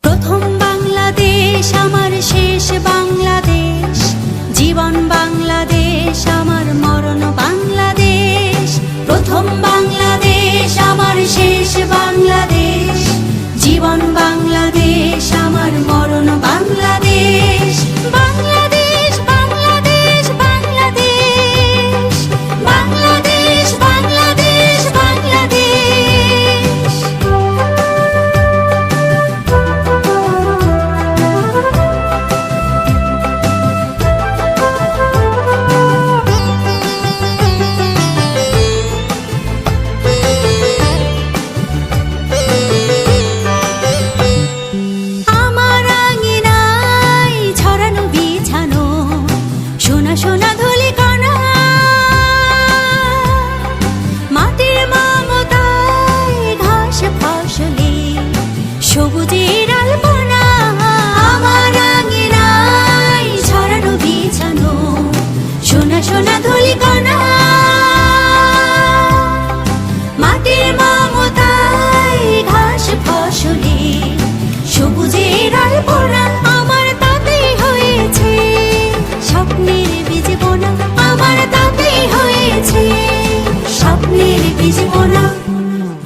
প্রথম বাংলাদেশ আমার শেষ বাংলাদেশ, জীবন বাংলাদেশ আমার মরণ বাংলাদেশ। প্রথম বাংলাদেশ আমার শেষ বাংলাদেশ, জীবন বাংলাদেশ আমার মরণ বাংলাদেশ। বাংলাদেশ বাংলাদেশ বাংলাদেশ, বাংলাদেশ বাংলাদেশ বাংলাদেশ। আমার আঙিনায় ছড়ানো বিছানো সোনা সোনা ধূলিকণা, মাটির মমতায় ঘাস ফসলে সবুজের আলপনা। আমার আঙিনায় ছড়ানো বিছানো সোনা সোনা ধূলিকণা, মাটির মমতায় ঘাস ফসলে সবুজের আলপনা। আমার তাতেই হয়েছে স্বপ্নের বীজ বোনা, আমার তাতেই হয়েছে স্বপ্নের বীজ বোনা।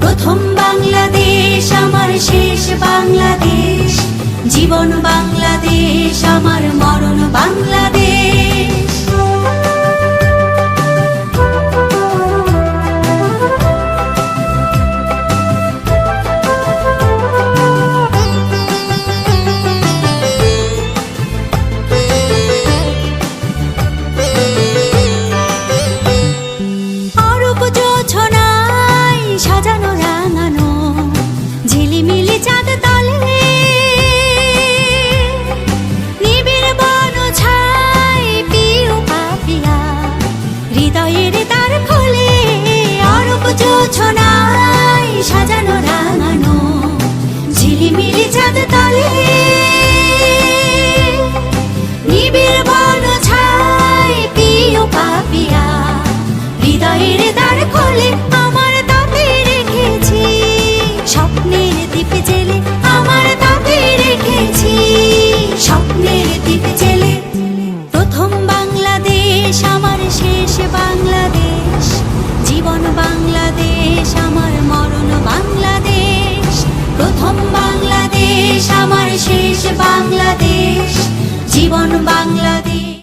প্রথম বাংলাদেশ আমার শেষ বাংলাদেশ, জীবন বাংলাদেশ আমার মরণ বাংলাদেশ। অরূপ জোছনায় সাজানো রাঙানো ঝিলিমিলি চাঁদ তলে, নিবিড় বন ছায় পিউ পাপিয়া হৃদয়ের দ্বার খোলে। অরূপ জোছনায় সাজানো রাঙানো ঝিলিমিলি চাঁদ তলে, নিবিড় বন ছায় পিউ পাপিয়া হৃদয়ের দ্বার খোলে। আমার তাতে রেখেছি স্বপ্নের দ্বীপ জেলে, আমার তাতে রেখেছি স্বপ্নের দ্বীপ জেলে। প্রথম বাংলাদেশ আমার শেষ বাংলাদেশ, জীবন বাংলাদেশ আমার মরণ বাংলাদেশ। প্রথম বাংলাদেশ আমার শেষ বাংলাদেশ, জীবন বাংলাদেশ